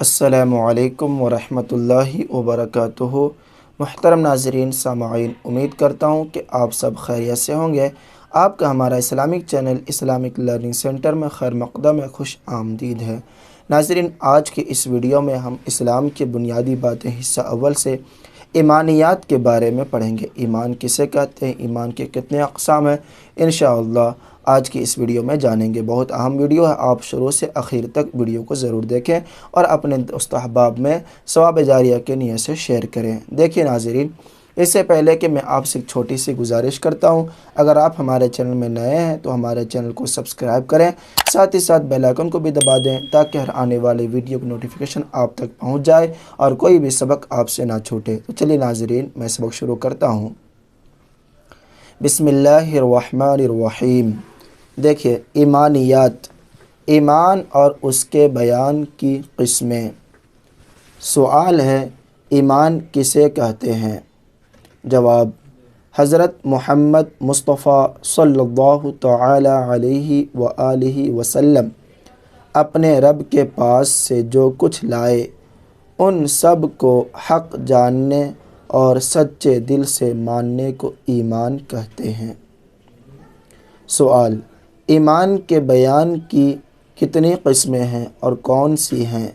السلام علیکم ورحمۃ اللہ وبرکاتہ۔ محترم ناظرین سامعین، امید کرتا ہوں کہ آپ سب خیریت سے ہوں گے۔ آپ کا ہمارا Islamic channel Islamic learning centre میں خیر مقدم ہے، خوش آمدید ہے۔ ناظرین، آج کی اس ویڈیو میں ہم اسلام کی بنیادی باتیں حصہ اول سے ایمانیات کے بارے میں پڑھیں گے۔ ایمان کسے کہتے ہیں، ایمان کے کتنے اقسام ہیں، انشاءاللہ آج کی اس ویڈیو میں جانیں گے۔ بہت اہم ویڈیو ہے، آپ شروع سے آخر تک ویڈیو کو ضرور دیکھیں اور اپنے دوست احباب میں ثواب جاریہ کے نیت سے شیئر کریں۔ دیکھیں ناظرین، اس سے پہلے کہ میں آپ سے ایک چھوٹی سی گزارش کرتا ہوں، اگر آپ ہمارے چینل میں نئے ہیں تو ہمارے چینل کو سبسکرائب کریں، ساتھ ہی ساتھ بیل آئیکن کو بھی دبا دیں تاکہ ہر آنے والے ویڈیو کی نوٹیفیکیشن آپ تک پہنچ جائے اور کوئی بھی سبق آپ سے نہ چھوٹے۔ تو چلیے ناظرین، میں سبق شروع کرتا ہوں۔ بسم اللہ الرحمن الرحیم۔ دیکھیے، ایمانیات، ایمان اور اس کے بیان کی قسمیں۔ سوال ہے، ایمان کسے کہتے ہیں؟ جواب، حضرت محمد مصطفیٰ صلی اللہ تعالی علیہ وآلہ وسلم اپنے رب کے پاس سے جو کچھ لائے ان سب کو حق جاننے اور سچے دل سے ماننے کو ایمان کہتے ہیں۔ سوال، ایمان کے بیان کی کتنی قسمیں ہیں اور کون سی ہیں؟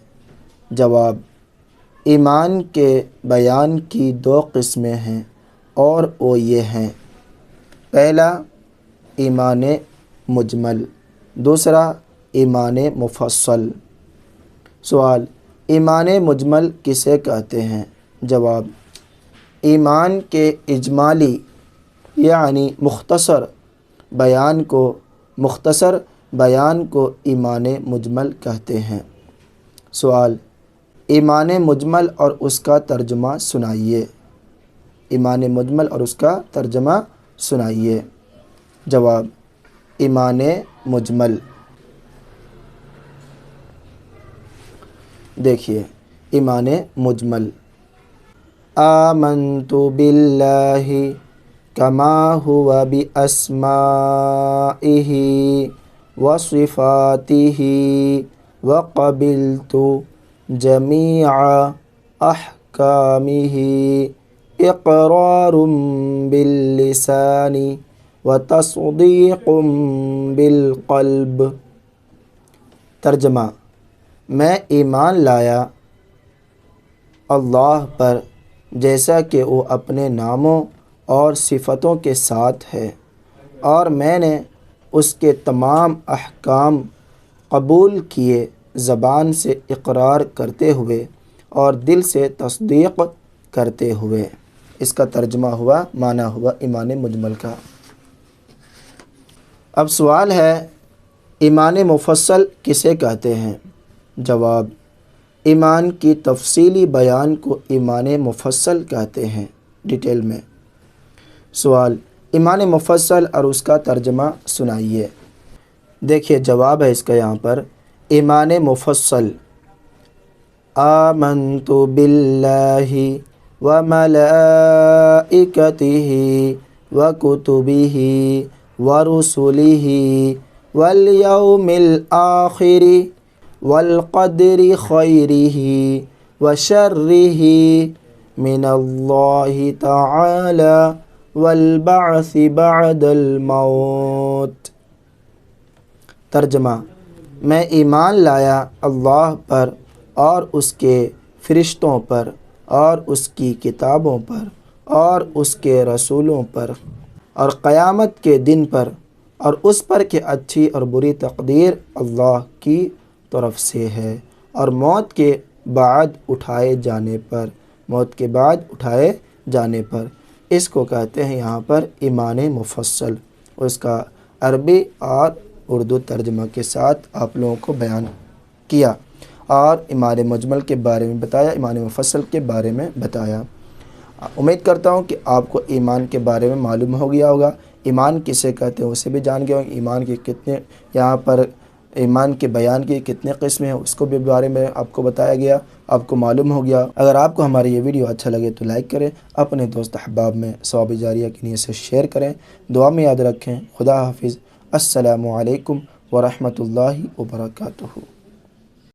جواب، ایمان کے بیان کی 2 قسمیں ہیں اور وہ یہ ہیں: پہلا ایمان مجمل، دوسرا ایمان مفصل۔ سوال، ایمان مجمل کسے کہتے ہیں؟ جواب، ایمان کے اجمالی یعنی مختصر بیان کو ایمان مجمل کہتے ہیں۔ سوال، ایمان مجمل اور اس کا ترجمہ سنائیے۔ ایمان مجمل اور اس کا ترجمہ سنائیے۔ جواب، ایمان مجمل، دیکھیے، ایمان مجمل: آمنت باللہ کما هو بأسمائه وصفاته وقبلت جميع أحكامه إقرار باللسان وتصديق بالقلب۔ ترجمہ: میں ایمان لایا اللہ پر جیسا کہ وہ اپنے ناموں اور صفتوں کے ساتھ ہے، اور میں نے اس کے تمام احکام قبول کیے، زبان سے اقرار کرتے ہوئے اور دل سے تصدیق کرتے ہوئے۔ اس کا ترجمہ ہوا، معنی ہوا ایمان مجمل کا۔ اب سوال ہے، ایمان مفصل کسے کہتے ہیں؟ جواب، ایمان کی تفصیلی بیان کو ایمان مفصل کہتے ہیں، ڈیٹیل میں۔ سوال، ایمان مفصل اور اس کا ترجمہ سنائیے۔ دیکھیے، جواب ہے اس کا یہاں پر، ایمان مفصل: آمنت باللہ وملائکتہ وکتبہ ورسلہ والیوم الآخر والقدر خیرہ وشرہ من اللہ تعالی والبعث بعد الموت۔ ترجمہ: میں ایمان لایا اللہ پر اور اس کے فرشتوں پر اور اس کی کتابوں پر اور اس کے رسولوں پر اور قیامت کے دن پر اور اس پر کہ اچھی اور بری تقدیر اللہ کی طرف سے ہے، اور موت کے بعد اٹھائے جانے پر۔ اس کو کہتے ہیں یہاں پر ایمان مفصل۔ اس کا عربی اور اردو ترجمہ کے ساتھ آپ لوگوں کو بیان کیا اور ایمان مجمل کے بارے میں بتایا، ایمان مفصل کے بارے میں بتایا۔ امید کرتا ہوں کہ آپ کو ایمان کے بارے میں معلوم ہو گیا ہوگا، ایمان کسے کہتے ہیں اسے بھی جان گئے ہوں گے، ایمان کے کتنے یہاں پر ایمان کے بیان کی کتنے قسمیں ہیں اس کو بھی بارے میں آپ کو بتایا گیا، آپ کو معلوم ہو گیا۔ اگر آپ کو ہماری یہ ویڈیو اچھا لگے تو لائک کریں، اپنے دوست احباب میں ثواب جاریہ کی نیت سے شیئر کریں، دعا میں یاد رکھیں۔ خدا حافظ۔ السلام علیکم ورحمۃ اللہ وبرکاتہ۔